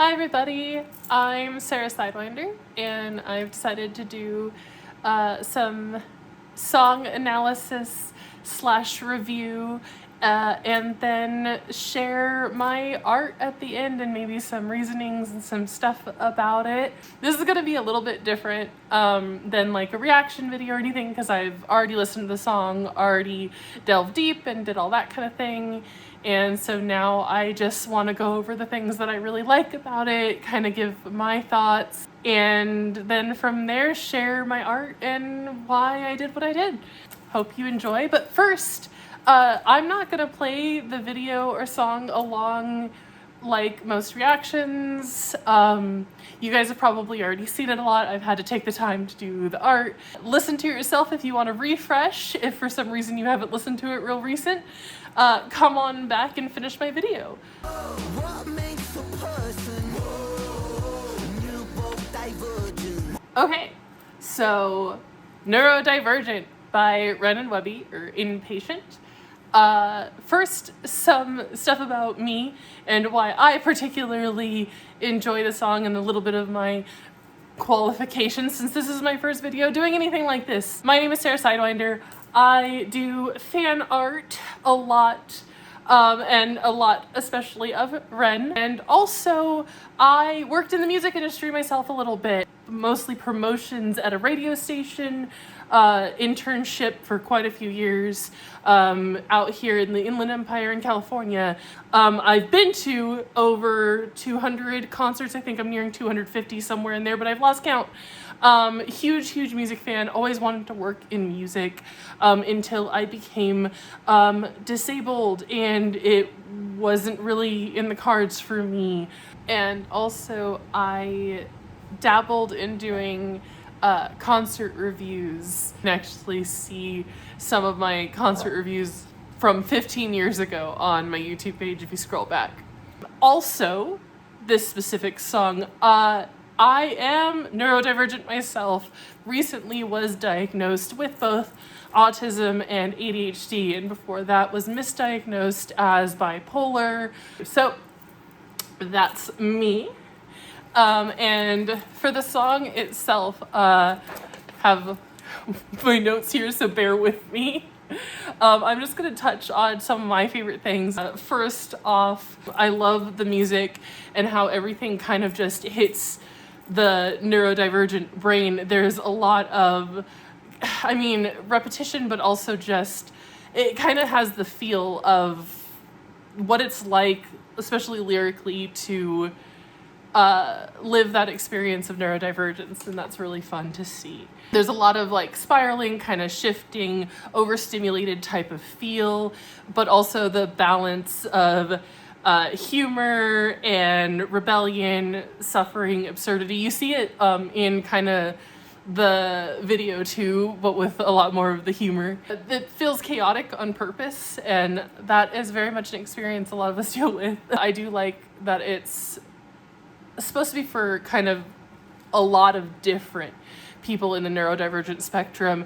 Hi everybody, I'm Sarah Sidewinder, and I've decided to do some song analysis / review and then share my art at the end and maybe some reasonings and some stuff about it. This is going to be a little bit different than like a reaction video or anything, because I've already listened to the song, already delved deep and did all that kind of thing. And so now I just want to go over the things that I really like about it, kind of give my thoughts, and then from there share my art and why I did what I did. Hope you enjoy. But first, I'm not going to play the video or song along like most reactions. You guys have probably already seen it a lot. I've had to take the time to do the art. Listen to it yourself if you want to refresh. If for some reason you haven't listened to it real recent, come on back and finish my video. Okay, so Neurodivergent by Ren and Webby, or Inpatient. First, some stuff about me and why I particularly enjoy the song and a little bit of my qualifications, since this is my first video doing anything like this. My name is Sarah Sidewinder. I do fan art a lot, and a lot especially of Ren. And also, I worked in the music industry myself a little bit, mostly promotions at a radio station, internship for quite a few years out here in the Inland Empire in California. I've been to over 200 concerts. I think I'm nearing 250 somewhere in there, but I've lost count. Huge music fan, always wanted to work in music until I became disabled, and it wasn't really in the cards for me. And also I dabbled in doing concert reviews. You can actually see some of my concert reviews from 15 years ago on my YouTube page if you scroll back. Also, this specific song, I am neurodivergent myself. Recently was diagnosed with both autism and ADHD, and before that was misdiagnosed as bipolar. So that's me. And for the song itself, have my notes here, so bear with me. I'm just going to touch on some of my favorite things. First off, I love the music and how everything kind of just hits the neurodivergent brain. There's a lot of, repetition, but also just, it kind of has the feel of what it's like, especially lyrically, to live that experience of neurodivergence, and that's really fun to see. There's a lot of like spiraling, kind of shifting, overstimulated type of feel, but also the balance of humor and rebellion, suffering, absurdity. You see it in kind of the video too, but with a lot more of the humor. It feels chaotic on purpose, and that is very much an experience a lot of us deal with. I do like that it's supposed to be for kind of a lot of different people in the neurodivergent spectrum.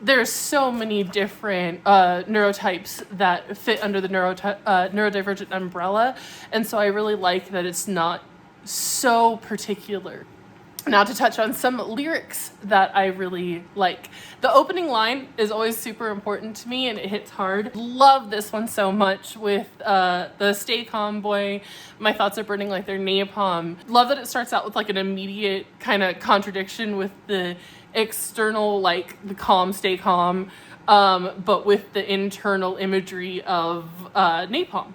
There's so many different neurotypes that fit under the neurodivergent umbrella, and so I really like that it's not so particular. Now to touch on some lyrics that I really like. The opening line is always super important to me, and it hits hard. Love this one so much with the stay calm boy, my thoughts are burning like they're napalm. Love that it starts out with like an immediate kind of contradiction with the external, like the calm, stay calm, but with the internal imagery of napalm.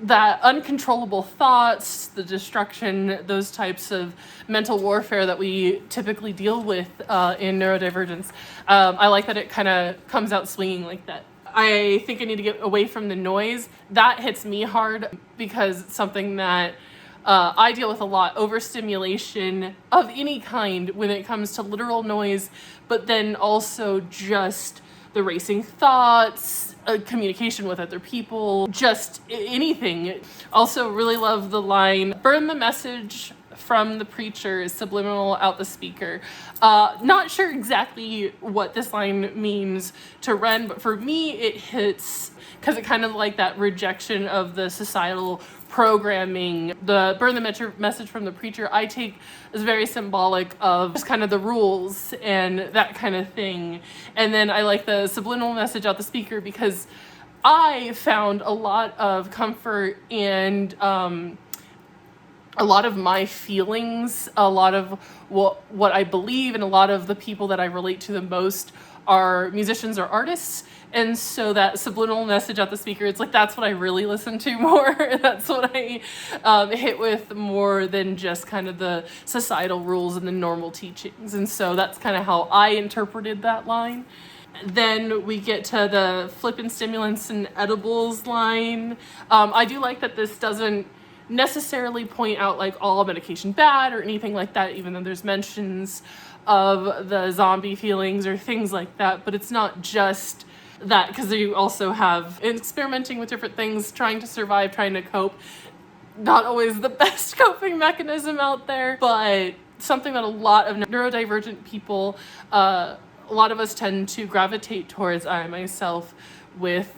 That uncontrollable thoughts, the destruction, those types of mental warfare that we typically deal with in neurodivergence. I like that it kind of comes out swinging like that. I think I need to get away from the noise. That hits me hard because it's something that I deal with a lot. Overstimulation of any kind when it comes to literal noise, but then also just the racing thoughts, communication with other people, just anything. Also really love the line, burn the message from the preacher, subliminal out the speaker. Not sure exactly what this line means to Ren, but for me it hits because it kind of like that rejection of the societal programming. The burn the message from the preacher I take is very symbolic of just kind of the rules and that kind of thing. And then I like the subliminal message out the speaker because I found a lot of comfort and a lot of my feelings, a lot of what I believe, and a lot of the people that I relate to the most are musicians or artists. And so that subliminal message at the speaker, it's like, that's what I really listen to more. That's what I hit with more than just kind of the societal rules and the normal teachings. And so that's kind of how I interpreted that line. Then we get to the Flippin, stimulants, and edibles line. I do like that this doesn't necessarily point out like all medication bad or anything like that, even though there's mentions of the zombie feelings or things like that, but it's not just that, because you also have experimenting with different things, trying to survive, trying to cope. Not always the best coping mechanism out there, but something that a lot of neurodivergent people, a lot of us tend to gravitate towards. I myself with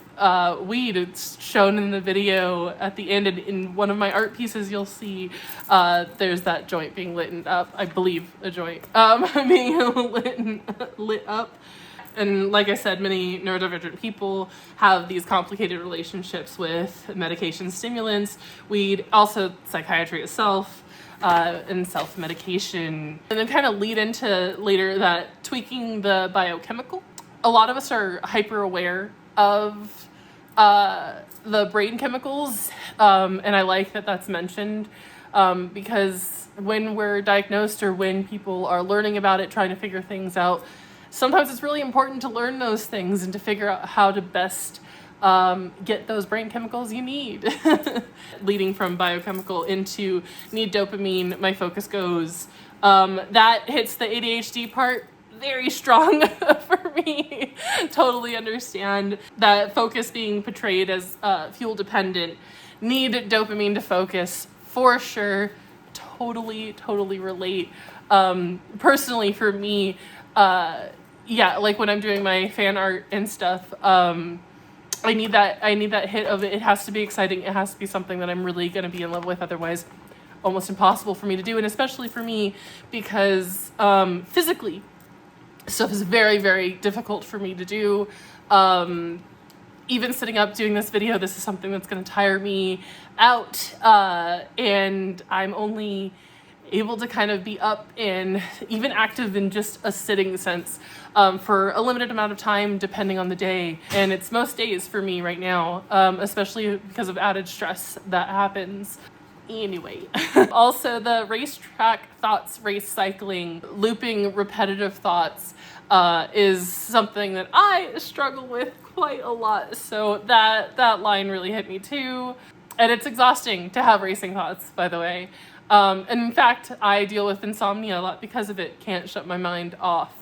weed. It's shown in the video at the end, and in one of my art pieces you'll see there's that joint being lit up. I believe a joint being lit up. And like I said, many neurodivergent people have these complicated relationships with medication, stimulants, weed, also psychiatry itself, and self-medication. And then kind of lead into later that tweaking the biochemical. A lot of us are hyper aware of the brain chemicals, and I like that that's mentioned, because when we're diagnosed or when people are learning about it, trying to figure things out, sometimes it's really important to learn those things and to figure out how to best get those brain chemicals you need. Leading from biochemical into need dopamine, my focus goes. That hits the ADHD part very strong for me. Totally understand that focus being portrayed as fuel dependent. Need dopamine to focus for sure. Totally relate. Personally for me, yeah, like when I'm doing my fan art and stuff, I need that hit of it. It has to be exciting. It has to be something that I'm really going to be in love with. Otherwise, almost impossible for me to do. And especially for me, because physically, stuff is very difficult for me to do. Even sitting up doing this video, this is something that's going to tire me out. And I'm only able to kind of be up and even active in just a sitting sense for a limited amount of time, depending on the day. And it's most days for me right now, especially because of added stress that happens. Anyway, also the racetrack thoughts, race cycling, looping repetitive thoughts is something that I struggle with quite a lot. So that line really hit me too. And it's exhausting to have racing thoughts, by the way. And in fact, I deal with insomnia a lot because of it. Can't shut my mind off.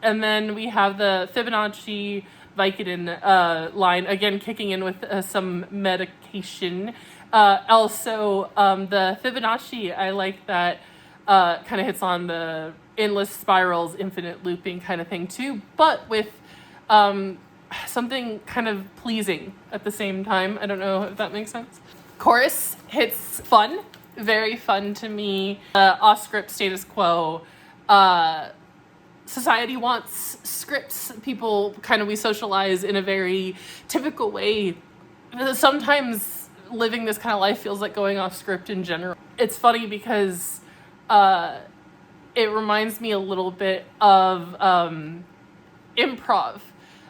And then we have the Fibonacci Vicodin line, again kicking in with some medication. Also, the Fibonacci, I like that kind of hits on the endless spirals, infinite looping kind of thing too, but with something kind of pleasing at the same time. I don't know if that makes sense. Chorus hits fun, very fun to me. Off script status quo. Society wants scripts. People kind of, we socialize in a very typical way. Sometimes living this kind of life feels like going off script in general. It's funny because it reminds me a little bit of improv.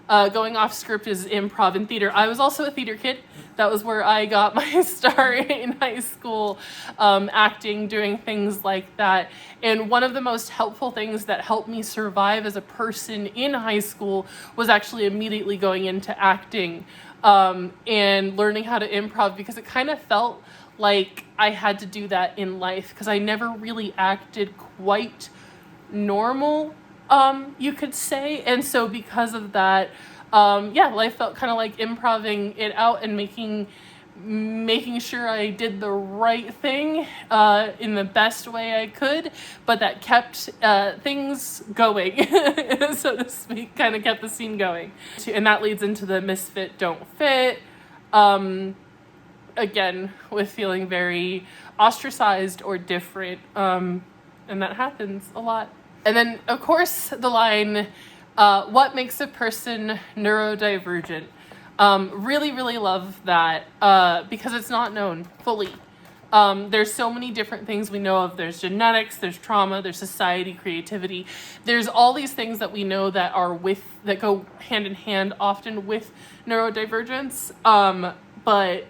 Going off script is improv in theater. I was also a theater kid. That was where I got my start in high school, acting, doing things like that. And one of the most helpful things that helped me survive as a person in high school was actually immediately going into acting and learning how to improv, because it kind of felt like I had to do that in life, because I never really acted quite normal, you could say. And so because of that, life felt kind of like improving it out and making sure I did the right thing in the best way I could, but that kept things going, so to speak, kind of kept the scene going. And that leads into the misfit, don't fit. again, with feeling very ostracized or different, and that happens a lot. And then, of course, the line, what makes a person neurodivergent? Really, really love that, because it's not known fully. There's so many different things we know of. There's genetics, there's trauma, there's society, creativity. There's all these things that we know that go hand in hand often with neurodivergence. But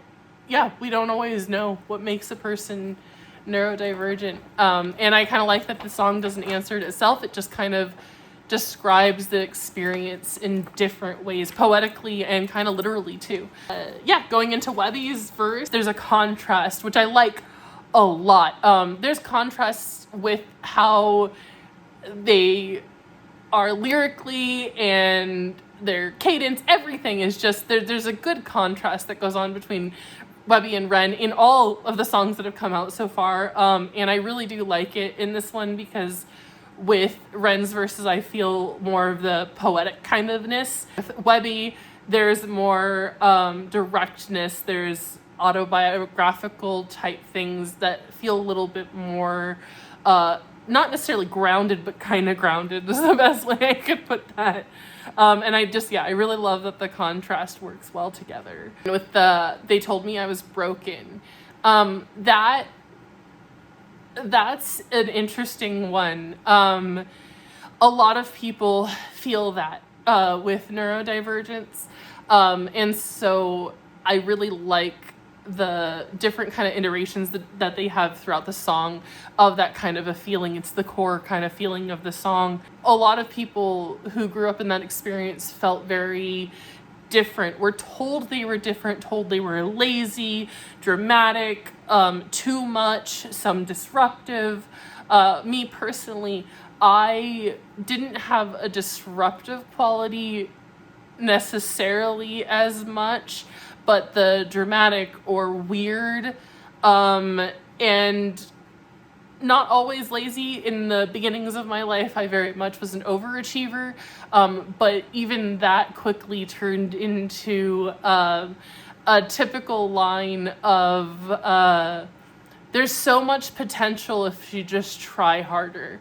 yeah, we don't always know what makes a person neurodivergent. And I kind of like that the song doesn't answer it itself. It just kind of describes the experience in different ways, poetically and kind of literally too. Going into Webby's verse, there's a contrast, which I like a lot. There's contrasts with how they are lyrically and their cadence, everything is just, there's a good contrast that goes on between Webby and Ren in all of the songs that have come out so far. And I really do like it in this one because with Ren's verses, I feel more of the poetic kind ofness. With Webby, there's more directness. There's autobiographical type things that feel a little bit more, not necessarily grounded, but kind of grounded is the best way I could put that. And I really love that the contrast works well together. With they told me I was broken. That's an interesting one. A lot of people feel that with neurodivergence. And so I really like the different kind of iterations that they have throughout the song of that kind of a feeling. It's the core kind of feeling of the song. A lot of people who grew up in that experience felt very different, were told they were different, told they were lazy, dramatic, too much, some disruptive. Me personally, I didn't have a disruptive quality necessarily as much, but the dramatic or weird, and not always lazy. In the beginnings of my life, I very much was an overachiever, but even that quickly turned into a typical line of there's so much potential if you just try harder.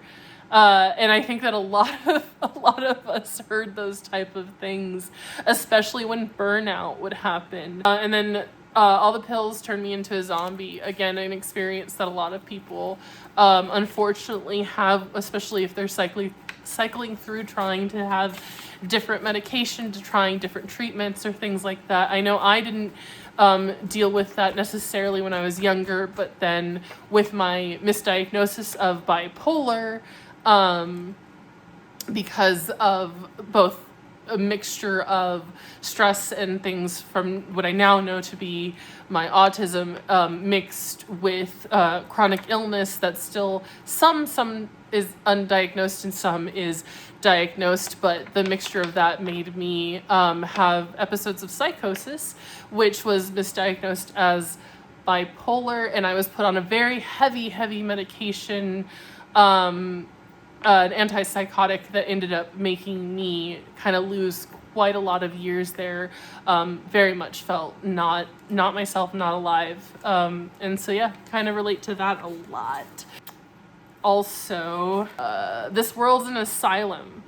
And I think that a lot of us heard those type of things, especially when burnout would happen. And then all the pills turned me into a zombie. Again, an experience that a lot of people unfortunately have, especially if they're cycling through trying to have different medication, to trying different treatments or things like that. I know I didn't deal with that necessarily when I was younger, but then with my misdiagnosis of bipolar, because of both a mixture of stress and things from what I now know to be my autism, mixed with chronic illness that's still some is undiagnosed and some is diagnosed, but the mixture of that made me have episodes of psychosis, which was misdiagnosed as bipolar, and I was put on a very heavy medication, an antipsychotic that ended up making me kind of lose quite a lot of years there. Very much felt not myself, not alive. And so yeah, kind of relate to that a lot. Also, this world's an asylum.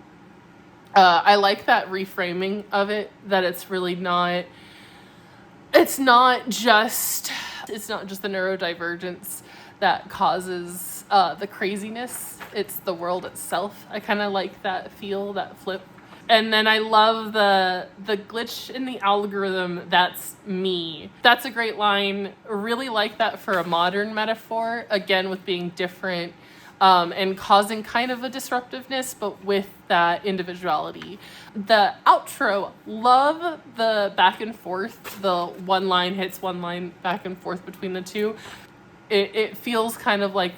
I like that reframing of it, that it's really not, it's not just the neurodivergence that causes the craziness. It's the world itself. I kind of like that feel, that flip. And then I love the glitch in the algorithm, that's me. That's a great line. Really like that for a modern metaphor, again with being different, and causing kind of a disruptiveness, but with that individuality. The outro, love the back and forth, the one line hits one line back and forth between the two. It feels kind of like,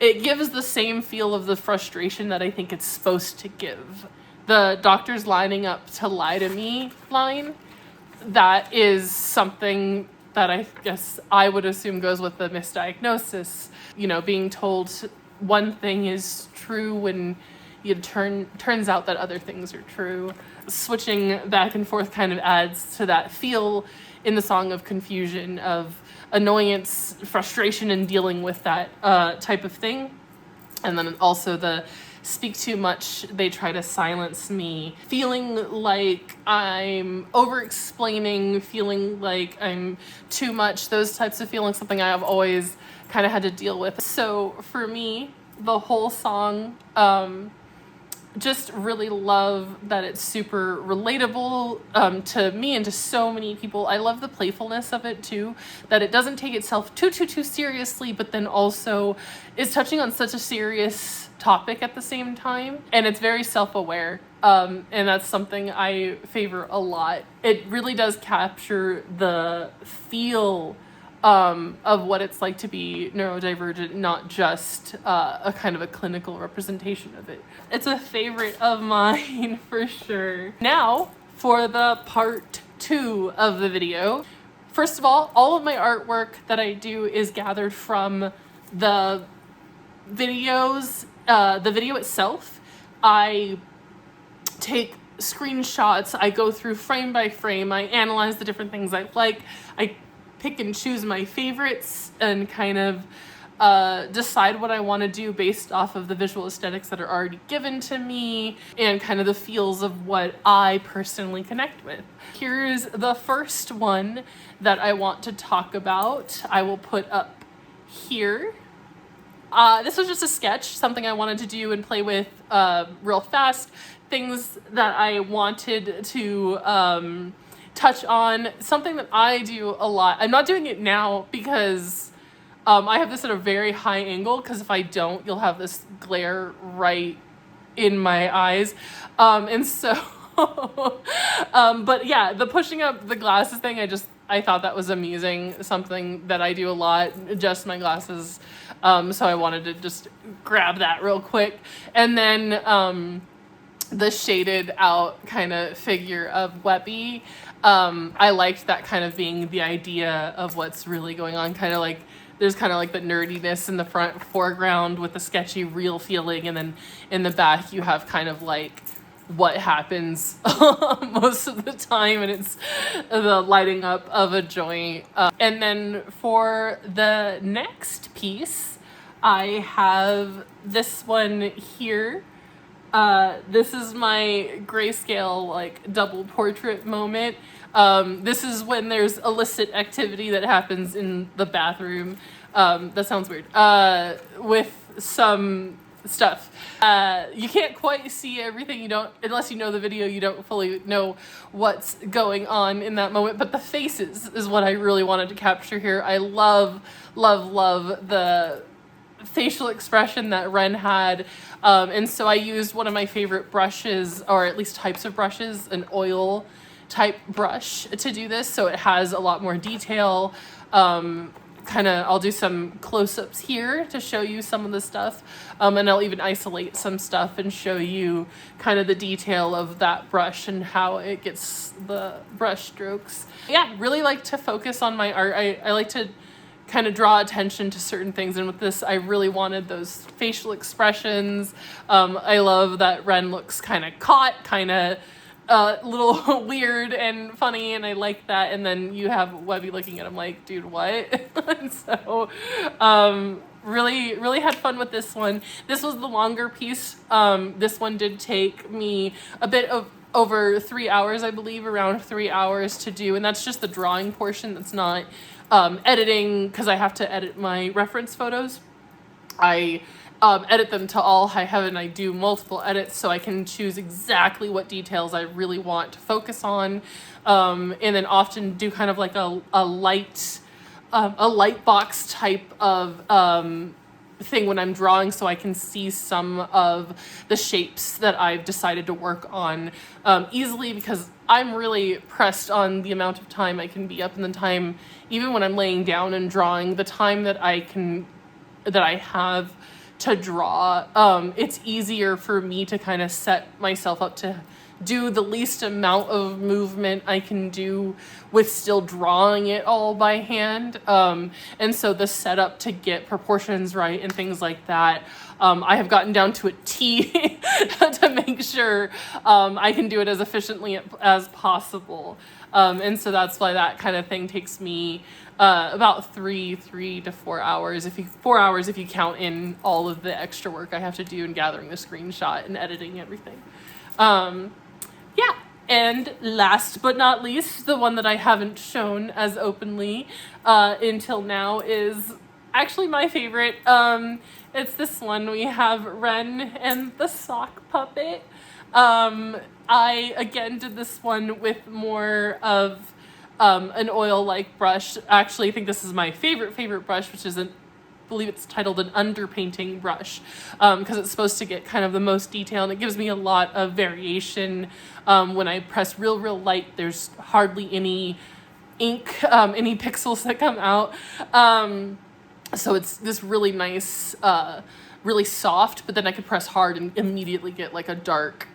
it gives the same feel of the frustration that I think it's supposed to give. The doctor's lining up to lie to me line, that is something that I guess I would assume goes with the misdiagnosis. You know, being told one thing is true when turns out that other things are true. Switching back and forth kind of adds to that feel in the song of confusion, of annoyance, frustration, and dealing with that type of thing. And then also the speak too much, they try to silence me, feeling like I'm over-explaining, feeling like I'm too much, those types of feelings, something I have always kind of had to deal with. So for me, the whole song, just really love that it's super relatable to me and to so many people. I love the playfulness of it too, that it doesn't take itself too seriously, but then also is touching on such a serious topic at the same time, and it's very self-aware, and that's something I favor a lot. It really does capture the feel of what it's like to be neurodivergent, not just a kind of a clinical representation of it. It's a favorite of mine for sure. Now for the part 2 of the video. First of all of my artwork that I do is gathered from the videos, the video itself. I take screenshots, I go through frame by frame, I analyze the different things I like, I pick and choose my favorites and kind of decide what I want to do based off of the visual aesthetics that are already given to me and kind of the feels of what I personally connect with. Here's the first one that I want to talk about. I will put up here. This was just a sketch, something I wanted to do and play with real fast, things that I wanted to touch on, something that I do a lot. I'm not doing it now because I have this at a very high angle, because if I don't, you'll have this glare right in my eyes. And so, but yeah, the pushing up the glasses thing, I thought that was amusing, something that I do a lot, adjust my glasses. So I wanted to just grab that real quick. And then the shaded out kind of figure of Webby. I liked that kind of being the idea of what's really going on, kind of like there's kind of like the nerdiness in the foreground with the sketchy real feeling, and then in the back you have kind of like what happens most of the time, and it's the lighting up of a joint. And then for the next piece, I have this one here. This is my grayscale like double portrait moment. This is when there's illicit activity that happens in the bathroom. That sounds weird. With some stuff. You can't quite see everything. Unless you know the video, you don't fully know what's going on in that moment. But the faces is what I really wanted to capture here. I love the facial expression that Ren had. And so I used one of my favorite brushes, or at least types of brushes, an oil type brush to do this. So it has a lot more detail. I'll do some close-ups here to show you some of the stuff. And I'll even isolate some stuff and show you kind of the detail of that brush and how it gets the brush strokes. Yeah, really like to focus on my art. I like to kind of draw attention to certain things, and with this I really wanted those facial expressions. I love that Ren looks kind of caught, kind of a little weird and funny, and I like that. And then you have Webby looking at him like, dude, what? And so really had fun with this one. This was the longer piece. This one did take me a bit of over 3 hours, I believe, around 3 hours to do, and that's just the drawing portion. That's not editing, because I have to edit my reference photos. I edit them to all high heaven. I do multiple edits so I can choose exactly what details I really want to focus on, and then often do kind of like a light box type of thing when I'm drawing, so I can see some of the shapes that I've decided to work on easily, because I'm really pressed on the amount of time I can be up, and the time, even when I'm laying down and drawing, the time that I have to draw. It's easier for me to kind of set myself up to do the least amount of movement I can do with still drawing it all by hand. And so the setup to get proportions right and things like that, I have gotten down to a T to make sure I can do it as efficiently as possible. And so that's why that kind of thing takes me about 3 to 4 hours. 4 hours if you count in all of the extra work I have to do in gathering the screenshot and editing everything. Yeah, and last but not least, the one that I haven't shown as openly until now is actually my favorite. It's this one. We have Ren and the sock puppet. I again did this one with more of an oil-like brush. Actually, I think this is my favorite brush, which is I believe it's titled an underpainting brush, because it's supposed to get kind of the most detail, and it gives me a lot of variation. When I press real light, there's hardly any ink, any pixels that come out. So it's this really nice, really soft, but then I could press hard and immediately get like a dark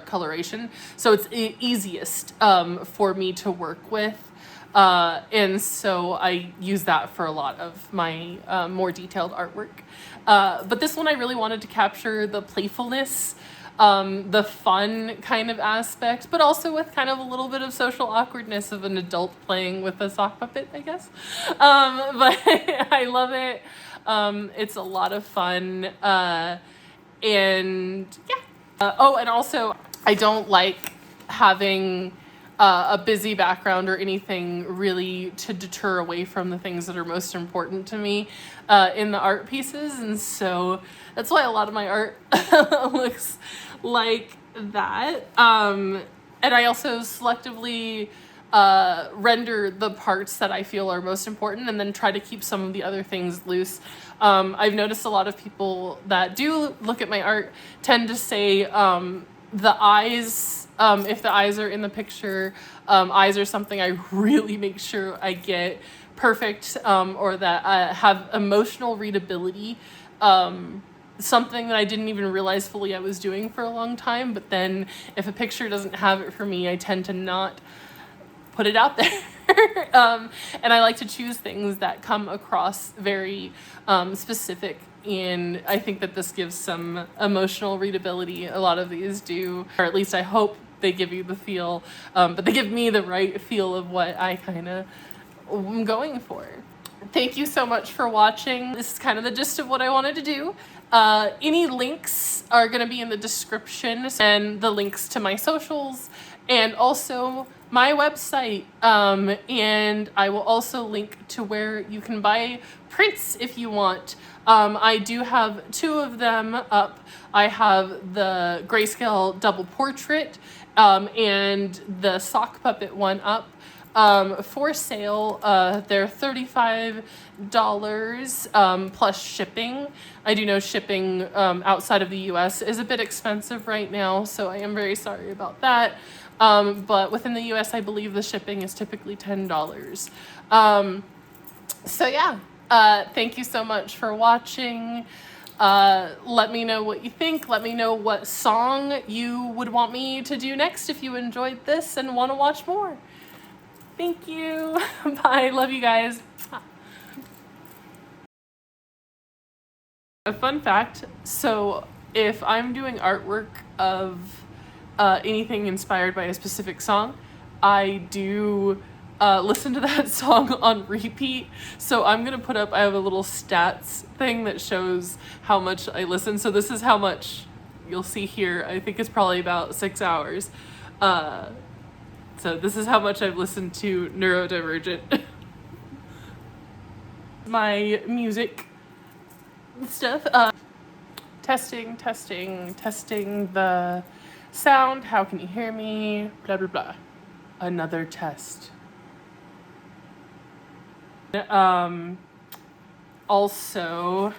coloration. So it's easiest for me to work with. And so I use that for a lot of my more detailed artwork. But this one I really wanted to capture the playfulness, the fun kind of aspect, but also with kind of a little bit of social awkwardness of an adult playing with a sock puppet, I guess. But I love it. It's a lot of fun. And yeah. Oh, and also I don't like having a busy background or anything really to deter away from the things that are most important to me in the art pieces. And so that's why a lot of my art looks like that. And I also selectively render the parts that I feel are most important and then try to keep some of the other things loose. I've noticed a lot of people that do look at my art tend to say the eyes, if the eyes are in the picture, eyes are something I really make sure I get perfect, or that I have emotional readability. Something that I didn't even realize fully I was doing for a long time, but then if a picture doesn't have it for me, I tend to not put it out there. And I like to choose things that come across very specific, and I think that this gives some emotional readability. A lot of these do, or at least I hope they give you the feel, but they give me the right feel of what I kind of am going for. Thank you so much for watching. This is kind of the gist of what I wanted to do. Any links are going to be in the description, and the links to my socials and also my website, and I will also link to where you can buy prints if you want. I do have 2 of them up. I have the grayscale double portrait and the sock puppet one up for sale. They're $35 plus shipping. I do know shipping outside of the US is a bit expensive right now, so I am very sorry about that. But within the US, I believe the shipping is typically $10. So yeah, thank you so much for watching. Let me know what you think. Let me know what song you would want me to do next if you enjoyed this and want to watch more. Thank you. Bye. Love you guys. A fun fact, so if I'm doing artwork of anything inspired by a specific song, I do listen to that song on repeat. So I'm gonna put up, I have a little stats thing that shows how much I listen. So this is how much you'll see here. I think it's probably about 6 hours. So this is how much I've listened to Neurodivergent. My music stuff. Testing the sound. How can you hear me? Blah, blah, blah. Another test. Also,